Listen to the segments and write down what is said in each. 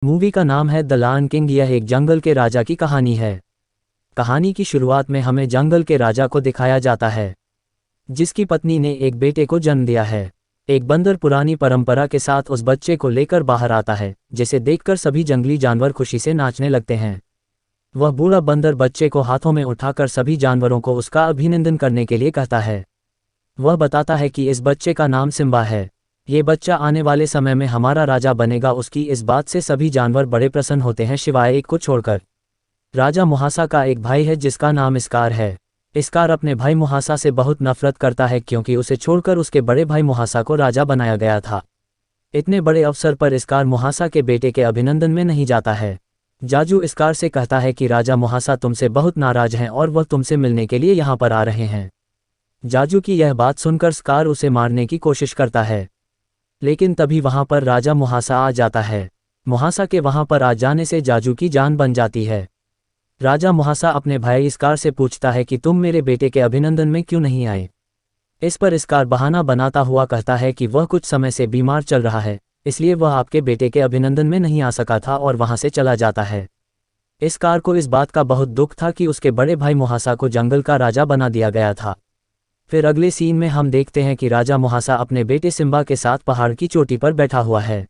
Movie का नाम है द लायन किंग। यह एक जंगल के राजा की कहानी है। कहानी की शुरुआत में हमें जंगल के राजा को दिखाया जाता है, जिसकी पत्नी ने एक बेटे को जन्म दिया है। एक बंदर पुरानी परंपरा के साथ उस बच्चे को लेकर बाहर आता है, जिसे देखकर सभी जंगली जानवर खुशी से नाचने लगते हैं। वह बूढ़ा बंदर बच्चे को हाथों में उठाकर सभी जानवरों को उसका अभिनंदन करने के लिए कहता है। वह बताता है कि इस बच्चे का नाम सिम्बा है। ये बच्चा आने वाले समय में हमारा राजा बनेगा। उसकी इस बात से सभी जानवर बड़े प्रसन्न होते हैं, सिवाय एक को छोड़कर। राजा मुहासा का एक भाई है जिसका नाम स्कार है। स्कार अपने भाई मुहासा से बहुत नफरत करता है, क्योंकि उसे छोड़कर उसके बड़े भाई मुहासा को राजा बनाया गया था। इतने बड़े अवसर पर स्कार मुहासा के बेटे के अभिनंदन में नहीं जाता है। जाजू स्कार से कहता है कि राजा मुहासा तुमसे बहुत नाराज हैं और वह तुमसे मिलने के लिए यहाँ पर आ रहे हैं। जाजू की यह बात सुनकर स्कार उसे मारने की कोशिश करता है, लेकिन तभी वहां पर राजा मुहासा आ जाता है। मुहासा के वहां पर आ जाने से जाजू की जान बन जाती है। राजा मुहासा अपने भाई स्कार से पूछता है कि तुम मेरे बेटे के अभिनंदन में क्यों नहीं आए। इस पर स्कार बहाना बनाता हुआ कहता है कि वह कुछ समय से बीमार चल रहा है, इसलिए वह आपके बेटे के अभिनंदन में नहीं आ सका था और वहां से चला जाता है। स्कार को इस बात का बहुत दुख था कि उसके बड़े भाई मुहासा को जंगल का राजा बना दिया गया था। फिर अगले सीन में हम देखते हैं कि राजा मुहासा अपने बेटे सिम्बा के साथ पहाड़ की चोटी पर बैठा हुआ है।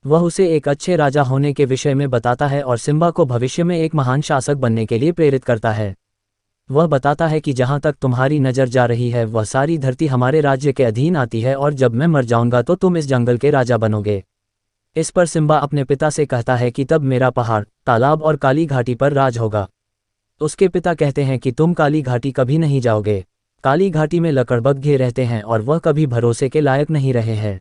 वह उसे एक अच्छे राजा होने के विषय में बताता है और सिम्बा को भविष्य में एक महान शासक बनने के लिए प्रेरित करता है। वह बताता है कि जहाँ तक तुम्हारी नज़र जा रही है वह सारी धरती हमारे राज्य के अधीन आती है, और जब मैं मर जाऊंगा तो तुम इस जंगल के राजा बनोगे। इस पर सिम्बा अपने पिता से कहता है कि तब मेरा पहाड़, तालाब और काली घाटी पर राज होगा। उसके पिता कहते हैं कि तुम काली घाटी कभी नहीं जाओगे। काली घाटी में लकड़बग्घे रहते हैं और वह कभी भरोसे के लायक नहीं रहे हैं।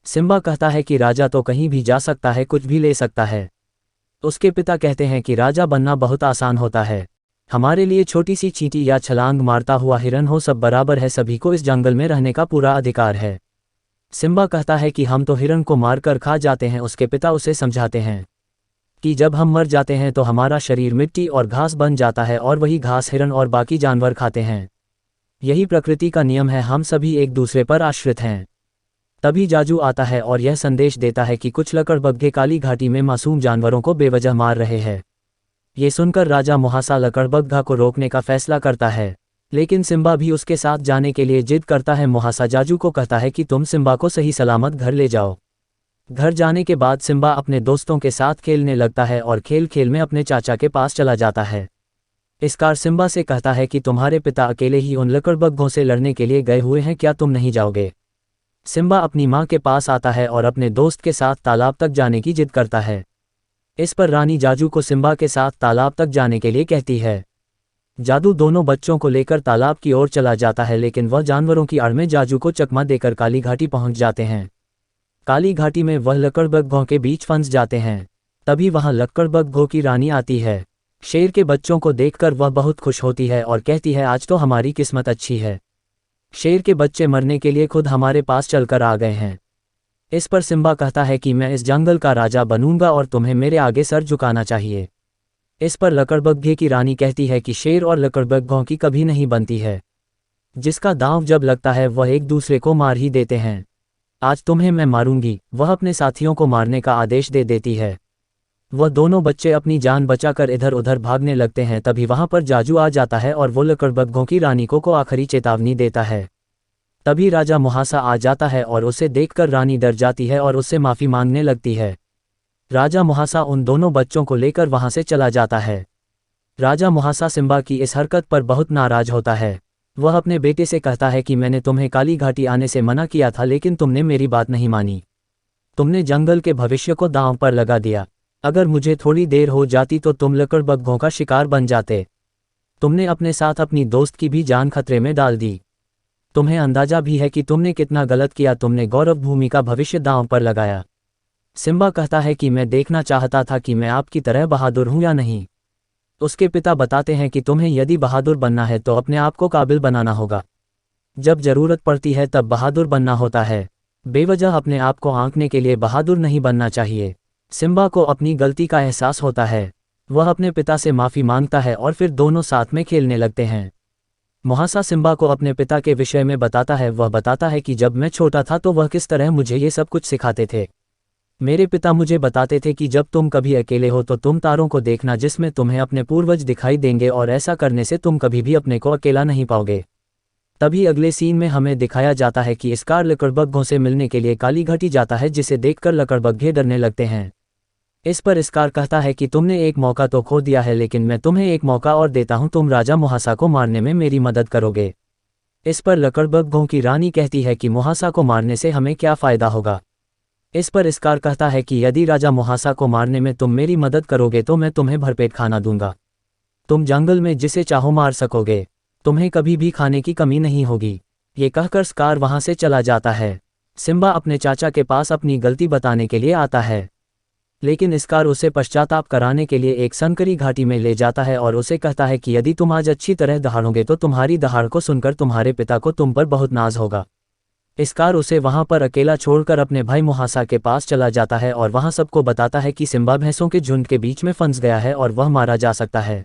सिम्बा कहता है कि राजा तो कहीं भी जा सकता है, कुछ भी ले सकता है। उसके पिता कहते हैं कि राजा बनना बहुत आसान होता है। हमारे लिए छोटी सी चींटी या छलांग मारता हुआ हिरन हो, सब बराबर है, सभी को इस जंगल में रहने का पूरा अधिकार है। सिम्बा कहता है कि हम तो हिरन को मारकर खा जाते हैं। उसके पिता उसे समझाते हैं कि जब हम मर जाते हैं तो हमारा शरीर मिट्टी और घास बन जाता है, और वही घास हिरन और बाकी जानवर खाते हैं। यही प्रकृति का नियम है, हम सभी एक दूसरे पर आश्रित हैं। तभी जाजू आता है और यह संदेश देता है कि कुछ लकड़बग्घे काली घाटी में मासूम जानवरों को बेवजह मार रहे हैं। ये सुनकर राजा मुहासा लकड़बग्घा को रोकने का फैसला करता है, लेकिन सिम्बा भी उसके साथ जाने के लिए जिद करता है। मुहासा जाजू को कहता है कि तुम सिम्बा को सही सलामत घर ले जाओ। घर जाने के बाद सिम्बा अपने दोस्तों के साथ खेलने लगता है और खेल खेल में अपने चाचा के पास चला जाता है। स्कार सिम्बा से कहता है कि तुम्हारे पिता अकेले ही उन लकड़बग्घों से लड़ने के लिए गए हुए हैं, क्या तुम नहीं जाओगे। सिम्बा अपनी माँ के पास आता है और अपने दोस्त के साथ तालाब तक जाने की जिद करता है। इस पर रानी जाजू को सिम्बा के साथ तालाब तक जाने के लिए कहती है। जादू दोनों बच्चों को लेकर तालाब की ओर चला जाता है, लेकिन वह जानवरों की आड़ में जाजू को चकमा देकर काली घाटी पहुंच जाते हैं। काली घाटी में वह लकड़बग्घों के बीच फंस जाते हैं। तभी वहां लकड़बग्घों की रानी आती है। शेर के बच्चों को देखकर वह बहुत खुश होती है और कहती है, आज तो हमारी किस्मत अच्छी है, शेर के बच्चे मरने के लिए खुद हमारे पास चलकर आ गए हैं। इस पर सिम्बा कहता है कि मैं इस जंगल का राजा बनूंगा और तुम्हें मेरे आगे सर झुकाना चाहिए। इस पर लकड़बग्घे की रानी कहती है कि शेर और लकड़बग्घों की कभी नहीं बनती है, जिसका दांव जब लगता है वह एक दूसरे को मार ही देते हैं। आज तुम्हें मैं मारूंगी। वह अपने साथियों को मारने का आदेश दे देती है। वह दोनों बच्चे अपनी जान बचाकर इधर उधर भागने लगते हैं। तभी वहां पर जाजू आ जाता है और वो लकड़बग्घों की रानी को आखिरी चेतावनी देता है। तभी राजा मुहासा आ जाता है और उसे देखकर रानी डर जाती है और उससे माफ़ी मांगने लगती है। राजा मुहासा उन दोनों बच्चों को लेकर वहां से चला जाता है। राजा मुहासा सिम्बा की इस हरकत पर बहुत नाराज होता है। वह अपने बेटे से कहता है कि मैंने तुम्हें काली घाटी आने से मना किया था, लेकिन तुमने मेरी बात नहीं मानी। तुमने जंगल के भविष्य को दांव पर लगा दिया। अगर मुझे थोड़ी देर हो जाती तो तुम लकड़बग्घों का शिकार बन जाते। तुमने अपने साथ अपनी दोस्त की भी जान खतरे में डाल दी। तुम्हें अंदाजा भी है कि तुमने कितना गलत किया। तुमने गौरव भूमि का भविष्य दांव पर लगाया। सिम्बा कहता है कि मैं देखना चाहता था कि मैं आपकी तरह बहादुर हूं या नहीं। उसके पिता बताते हैं कि तुम्हें यदि बहादुर बनना है तो अपने आप को काबिल बनाना होगा। जब जरूरत पड़ती है तब बहादुर बनना होता है। बेवजह अपने आप को आंकने के लिए बहादुर नहीं बनना चाहिए। सिम्बा को अपनी गलती का एहसास होता है। वह अपने पिता से माफ़ी मांगता है और फिर दोनों साथ में खेलने लगते हैं। मुहासा सिम्बा को अपने पिता के विषय में बताता है। वह बताता है कि जब मैं छोटा था तो वह किस तरह मुझे ये सब कुछ सिखाते थे। मेरे पिता मुझे बताते थे कि जब तुम कभी अकेले हो तो तुम तारों को देखना जिसमें तुम्हें अपने पूर्वज दिखाई देंगे और ऐसा करने से तुम कभी भी अपने को अकेला नहीं पाओगे। तभी अगले सीन में हमें दिखाया जाता है कि स्कार लकड़बग्घों से मिलने के लिए काली घाटी जाता है जिसे देखकर लकड़बग्घे डरने लगते हैं। इस पर स्कार कहता है कि तुमने एक मौका तो खो दिया है लेकिन मैं तुम्हें एक मौका और देता हूं, तुम राजा मुहासा को मारने में मेरी मदद करोगे। इस पर लकड़बग्घों की रानी कहती है कि मुहासा को मारने से हमें क्या फ़ायदा होगा। इस पर स्कार कहता है कि यदि राजा मुहासा को मारने में तुम मेरी मदद करोगे तो मैं तुम्हें भरपेट खाना दूंगा। तुम जंगल में जिसे चाहो मार सकोगे, तुम्हें कभी भी खाने की कमी नहीं होगी। ये कहकर स्कार वहां से चला जाता है। सिम्बा अपने चाचा के पास अपनी गलती बताने के लिए आता है, लेकिन स्कार उसे पश्चाताप कराने के लिए एक संकरी घाटी में ले जाता है और उसे कहता है कि यदि तुम आज अच्छी तरह दहाड़ोगे तो तुम्हारी दहाड़ को सुनकर तुम्हारे पिता को तुम पर बहुत नाज होगा। स्कार उसे वहां पर अकेला छोड़कर अपने भाई मुहासा के पास चला जाता है और वहां सबको बताता है कि सिम्बा भैंसों के झुंड के बीच में फंस गया है और वह मारा जा सकता है।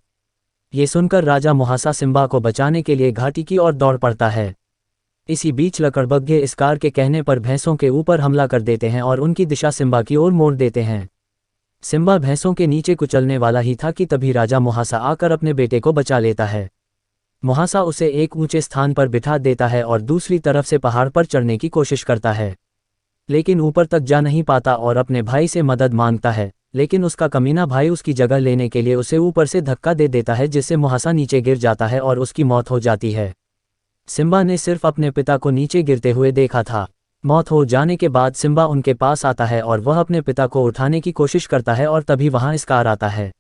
ये सुनकर राजा मुहासा सिम्बा को बचाने के लिए घाटी की ओर दौड़ पड़ता है। इसी बीच लकड़बग्घे स्कार के कहने पर भैंसों के ऊपर हमला कर देते हैं और उनकी दिशा सिम्बा की ओर मोड़ देते हैं। सिम्बा भैंसों के नीचे कुचलने वाला ही था कि तभी राजा मुहासा आकर अपने बेटे को बचा लेता है। मुहासा उसे एक ऊंचे स्थान पर बिठा देता है और दूसरी तरफ से पहाड़ पर चढ़ने की कोशिश करता है, लेकिन ऊपर तक जा नहीं पाता और अपने भाई से मदद मांगता है, लेकिन उसका कमीना भाई उसकी जगह लेने के लिए उसे ऊपर से धक्का दे देता है जिससे मुहासा नीचे गिर जाता है और उसकी मौत हो जाती है। सिम्बा ने सिर्फ अपने पिता को नीचे गिरते हुए देखा था। मौत हो जाने के बाद सिम्बा उनके पास आता है और वह अपने पिता को उठाने की कोशिश करता है और तभी वहां स्कार आता है।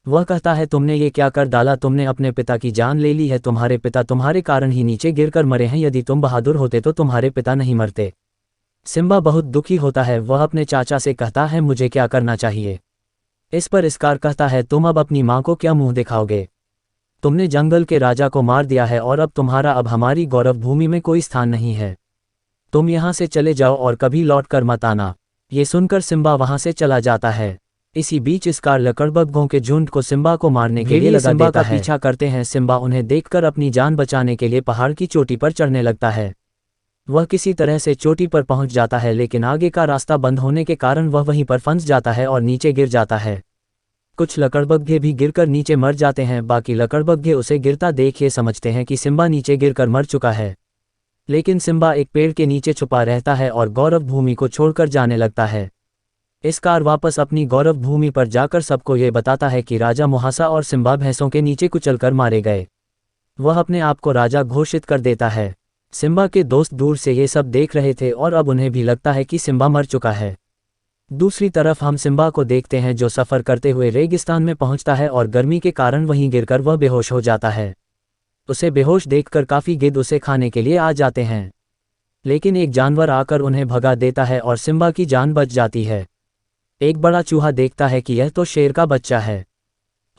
वह कहता है, तुमने ये क्या कर डाला, तुमने अपने पिता की जान ले ली है, तुम्हारे पिता तुम्हारे कारण ही नीचे गिरकर मरे हैं, यदि तुम बहादुर होते तो तुम्हारे पिता नहीं मरते। सिम्बा बहुत दुखी होता है, वह अपने चाचा से कहता है मुझे क्या करना चाहिए। इस पर स्कार कहता है, तुम अब अपनी माँ को क्या मुंह दिखाओगे, तुमने जंगल के राजा को मार दिया है और अब तुम्हारा अब हमारी गौरव भूमि में कोई स्थान नहीं है, तुम यहाँ से चले जाओ और कभी लौट कर मत आना। ये सुनकर सिम्बा वहाँ से चला जाता है। इसी बीच स्कार लकड़बग्घों के झुंड को सिम्बा को मारने के लिए लगा देता है। पीछा करते हैं। सिम्बा उन्हें देखकर अपनी जान बचाने के लिए पहाड़ की चोटी पर चढ़ने लगता है। वह किसी तरह से चोटी पर पहुंच जाता है, लेकिन आगे का रास्ता बंद होने के कारण वह वहीं पर फंस जाता है और नीचे गिर जाता है। कुछ लकड़बग्घे भी गिरकर नीचे मर जाते हैं। बाकी लकड़बग्घे उसे गिरता देख ये समझते हैं कि सिम्बा नीचे गिरकर मर चुका है, लेकिन सिम्बा एक पेड़ के नीचे छुपा रहता है और गौरव भूमि को छोड़कर जाने लगता है। स्कार वापस अपनी गौरव भूमि पर जाकर सबको ये बताता है कि राजा मुहासा और सिम्बा भैंसों के नीचे कुचलकर मारे गए। वह अपने आप को राजा घोषित कर देता है। सिम्बा के दोस्त दूर से ये सब देख रहे थे और अब उन्हें भी लगता है कि सिम्बा मर चुका है। दूसरी तरफ हम सिम्बा को देखते हैं जो सफ़र करते हुए रेगिस्तान में पहुंचता है और गर्मी के कारण वहीं गिरकर वह बेहोश हो जाता है। उसे बेहोश देखकर काफ़ी गिद्ध उसे खाने के लिए आ जाते हैं, लेकिन एक जानवर आकर उन्हें भगा देता है और सिम्बा की जान बच जाती है। एक बड़ा चूहा देखता है कि यह तो शेर का बच्चा है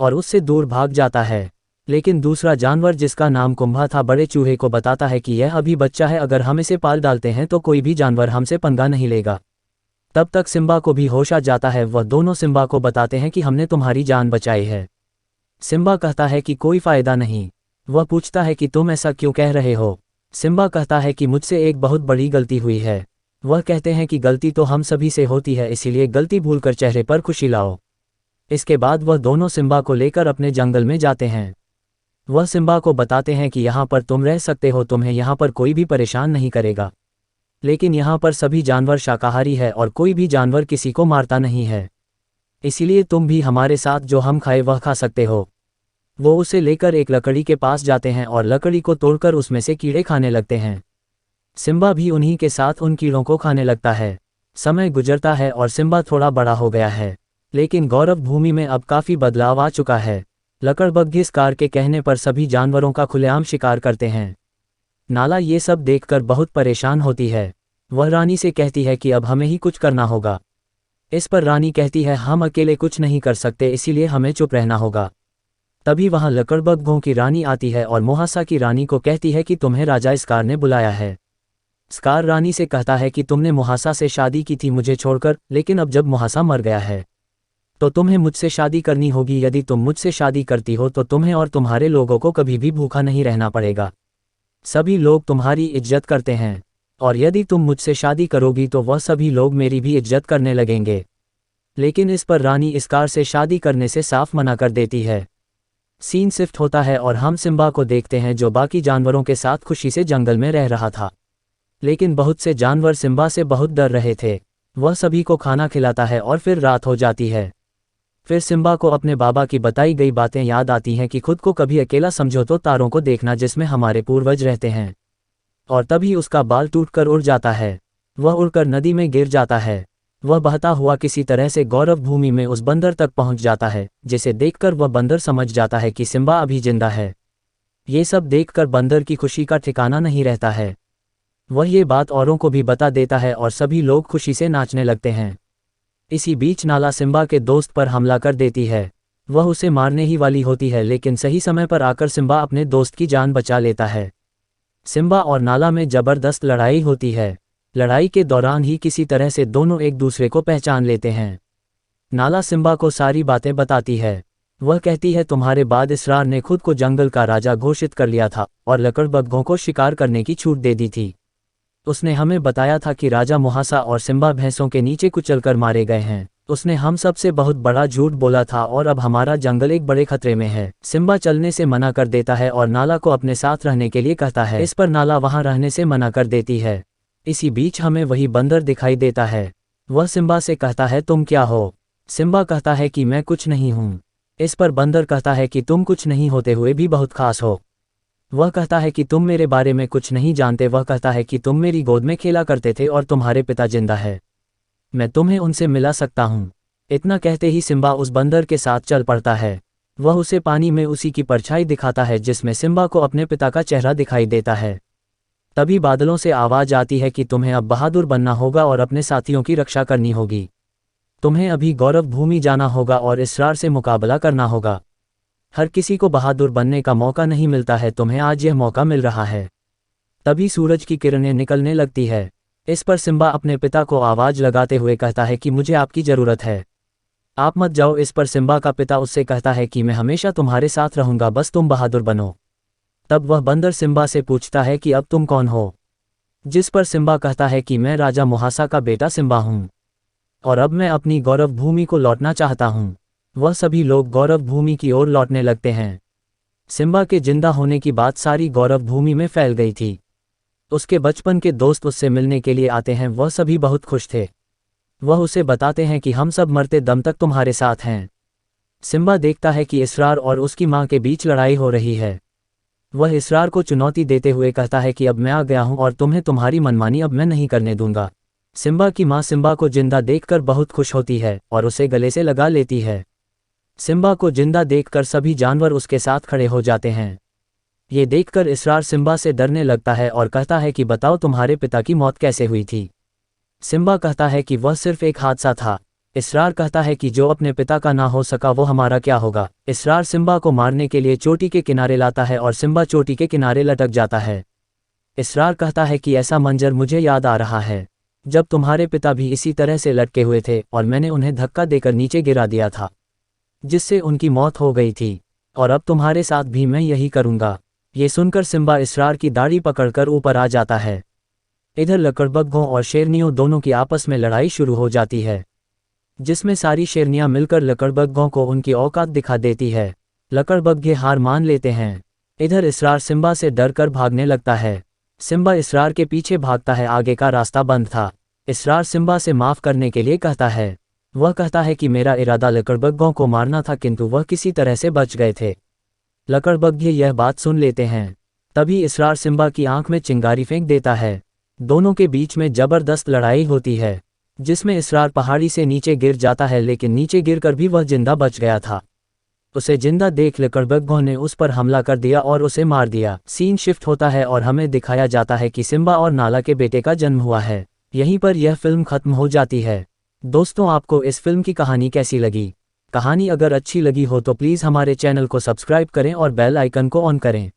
और उससे दूर भाग जाता है, लेकिन दूसरा जानवर जिसका नाम कुंभा था बड़े चूहे को बताता है कि यह अभी बच्चा है, अगर हम इसे पाल डालते हैं तो कोई भी जानवर हमसे पंगा नहीं लेगा। तब तक सिम्बा को भी होश आ जाता है। वह दोनों सिम्बा को बताते हैं कि हमने तुम्हारी जान बचाई है। सिम्बा कहता है कि कोई फ़ायदा नहीं। वह पूछता है कि तुम ऐसा क्यों कह रहे हो। सिम्बा कहता है कि मुझसे एक बहुत बड़ी गलती हुई है। वह कहते हैं कि गलती तो हम सभी से होती है, इसीलिए गलती भूलकर चेहरे पर खुशी लाओ। इसके बाद वह दोनों सिम्बा को लेकर अपने जंगल में जाते हैं। वह सिम्बा को बताते हैं कि यहाँ पर तुम रह सकते हो, तुम्हें यहाँ पर कोई भी परेशान नहीं करेगा, लेकिन यहाँ पर सभी जानवर शाकाहारी है और कोई भी जानवर किसी को मारता नहीं है, इसीलिए तुम भी हमारे साथ जो हम खाए वह खा सकते हो। वो उसे लेकर एक लकड़ी के पास जाते हैं और लकड़ी को तोड़कर उसमें से कीड़े खाने लगते हैं। सिम्बा भी उन्हीं के साथ उन कीड़ों को खाने लगता है। समय गुजरता है और सिम्बा थोड़ा बड़ा हो गया है, लेकिन गौरव भूमि में अब काफ़ी बदलाव आ चुका है। लकड़बग्घे स्कार के कहने पर सभी जानवरों का खुलेआम शिकार करते हैं। नाला ये सब देखकर बहुत परेशान होती है। वह रानी से कहती है कि अब हमें ही कुछ करना होगा। इस पर रानी कहती है, हम अकेले कुछ नहीं कर सकते, इसीलिए हमें चुप रहना होगा। तभी वहां लकड़बग्घों की रानी आती है और मुहासा की रानी को कहती है कि तुम्हें राजा स्कार ने बुलाया है। स्कार रानी से कहता है कि तुमने मुहासा से शादी की थी मुझे छोड़कर, लेकिन अब जब मुहासा मर गया है तो तुम्हें मुझसे शादी करनी होगी। यदि तुम मुझसे शादी करती हो तो तुम्हें और तुम्हारे लोगों को कभी भी भूखा नहीं रहना पड़ेगा। सभी लोग तुम्हारी इज्जत करते हैं। और यदि तुम मुझसे शादी करोगी तो वह सभी लोग मेरी भी इज्जत करने लगेंगे। लेकिन इस पर रानी इसकार से शादी करने से साफ मना कर देती है। सीन शिफ्ट होता है और हम सिम्बा को देखते हैं जो बाकी जानवरों के साथ खुशी से जंगल में रह रहा था। लेकिन बहुत से जानवर सिम्बा से बहुत डर रहे थे। वह सभी को खाना खिलाता है और फिर रात हो जाती है। फिर सिम्बा को अपने बाबा की बताई गई बातें याद आती हैं कि खुद को कभी अकेला समझो तो तारों को देखना जिसमें हमारे पूर्वज रहते हैं। और तभी उसका बाल टूटकर उड़ जाता है। वह उड़कर नदी में गिर जाता है। वह बहता हुआ किसी तरह से गौरव भूमि में उस बंदर तक पहुंच जाता है, जिसे देखकर वह बंदर समझ जाता है कि सिम्बा अभी जिंदा है। ये सब देखकर बंदर की खुशी का ठिकाना नहीं रहता है। वह ये बात औरों को भी बता देता है और सभी लोग खुशी से नाचने लगते हैं। इसी बीच नाला सिम्बा के दोस्त पर हमला कर देती है। वह उसे मारने ही वाली होती है, लेकिन सही समय पर आकर सिम्बा अपने दोस्त की जान बचा लेता है। सिम्बा और नाला में जबरदस्त लड़ाई होती है। लड़ाई के दौरान ही किसी तरह से दोनों एक दूसरे को पहचान लेते हैं। नाला सिम्बा को सारी बातें बताती है। वह कहती है तुम्हारे बाद इसरार ने खुद को जंगल का राजा घोषित कर लिया था और लकड़बग्घों को शिकार करने की छूट दे दी थी। उसने हमें बताया था कि राजा मुहासा और सिम्बा भैंसों के नीचे कुचलकर मारे गए हैं। उसने हम सबसे बहुत बड़ा झूठ बोला था और अब हमारा जंगल एक बड़े खतरे में है। सिम्बा चलने से मना कर देता है और नाला को अपने साथ रहने के लिए कहता है। इस पर नाला वहां रहने से मना कर देती है। इसी बीच हमें वही बंदर दिखाई देता है। वह सिम्बा से कहता है तुम क्या हो? सिम्बा कहता है कि मैं कुछ नहीं हूँ। इस पर बंदर कहता है कि तुम कुछ नहीं होते हुए भी बहुत खास हो। वह कहता है कि तुम मेरे बारे में कुछ नहीं जानते। वह कहता है कि तुम मेरी गोद में खेला करते थे और तुम्हारे पिता जिंदा है। मैं तुम्हें उनसे मिला सकता हूँ। इतना कहते ही सिम्बा उस बंदर के साथ चल पड़ता है। वह उसे पानी में उसी की परछाई दिखाता है जिसमें सिम्बा को अपने पिता का चेहरा दिखाई देता है। तभी बादलों से आवाज आती है कि तुम्हें अब बहादुर बनना होगा और अपने साथियों की रक्षा करनी होगी। तुम्हें अभी गौरव भूमि जाना होगा और इसरार से मुकाबला करना होगा। हर किसी को बहादुर बनने का मौका नहीं मिलता है, तुम्हें आज यह मौका मिल रहा है। तभी सूरज की किरणें निकलने लगती है। इस पर सिम्बा अपने पिता को आवाज लगाते हुए कहता है कि मुझे आपकी ज़रूरत है, आप मत जाओ। इस पर सिम्बा का पिता उससे कहता है कि मैं हमेशा तुम्हारे साथ रहूंगा, बस तुम बहादुर बनो। तब वह बंदर सिम्बा से पूछता है कि अब तुम कौन हो? जिस पर सिम्बा कहता है कि मैं राजा मुहासा का बेटा सिम्बा हूँ और अब मैं अपनी गौरव भूमि को लौटना चाहता हूँ। वह सभी लोग गौरव भूमि की ओर लौटने लगते हैं। सिम्बा के जिंदा होने की बात सारी गौरव भूमि में फैल गई थी। उसके बचपन के दोस्त उससे मिलने के लिए आते हैं। वह सभी बहुत खुश थे। वह उसे बताते हैं कि हम सब मरते दम तक तुम्हारे साथ हैं। सिम्बा देखता है कि इसरार और उसकी माँ के बीच लड़ाई हो रही है। वह इसरार को चुनौती देते हुए कहता है कि अब मैं आ गया हूं और तुम्हें तुम्हारी मनमानी अब मैं नहीं करने दूंगा। सिम्बा की मां सिम्बा को जिंदा देखकर बहुत खुश होती है और उसे गले से लगा लेती है। सिम्बा को जिंदा देखकर सभी जानवर उसके साथ खड़े हो जाते हैं। ये देखकर इसरार सिम्बा से डरने लगता है और कहता है कि बताओ तुम्हारे पिता की मौत कैसे हुई थी? सिम्बा कहता है कि वह सिर्फ एक हादसा था। इसरार कहता है कि जो अपने पिता का ना हो सका वो हमारा क्या होगा। इसरार सिम्बा को मारने के लिए चोटी के किनारे लाता है और सिम्बा चोटी के किनारे लटक जाता है। इसरार कहता है कि ऐसा मंजर मुझे याद आ रहा है जब तुम्हारे पिता भी इसी तरह से लटके हुए थे और मैंने उन्हें धक्का देकर नीचे गिरा दिया था, जिससे उनकी मौत हो गई थी, और अब तुम्हारे साथ भी मैं यही करूंगा। ये सुनकर सिम्बा इसरार की दाढ़ी पकड़कर ऊपर आ जाता है। इधर लकड़बग्घों और शेरनियों दोनों की आपस में लड़ाई शुरू हो जाती है, जिसमें सारी शेरनियां मिलकर लकड़बग्घों को उनकी औकात दिखा देती है। लकड़बग्घे हार मान लेते हैं। इधर इसरार सिम्बा से डरकर भागने लगता है। सिम्बा इसरार के पीछे भागता है, आगे का रास्ता बंद था। इसरार सिम्बा से माफ़ करने के लिए कहता है। वह कहता है कि मेरा इरादा लकड़बग्घों को मारना था, किंतु वह किसी तरह से बच गए थे। लकड़बग्घे यह बात सुन लेते हैं। तभी इसरार सिम्बा की आंख में चिंगारी फेंक देता है। दोनों के बीच में जबरदस्त लड़ाई होती है, जिसमें इसरार पहाड़ी से नीचे गिर जाता है, लेकिन नीचे गिरकर भी वह जिंदा बच गया था। उसे जिंदा देख लकड़बग्घों ने उस पर हमला कर दिया और उसे मार दिया। सीन शिफ्ट होता है और हमें दिखाया जाता है कि सिम्बा और नाला के बेटे का जन्म हुआ है। यहीं पर यह फिल्म खत्म हो जाती है। दोस्तों, आपको इस फिल्म की कहानी कैसी लगी? कहानी अगर अच्छी लगी हो तो प्लीज़ हमारे चैनल को सब्सक्राइब करें और बेल आइकन को ऑन करें।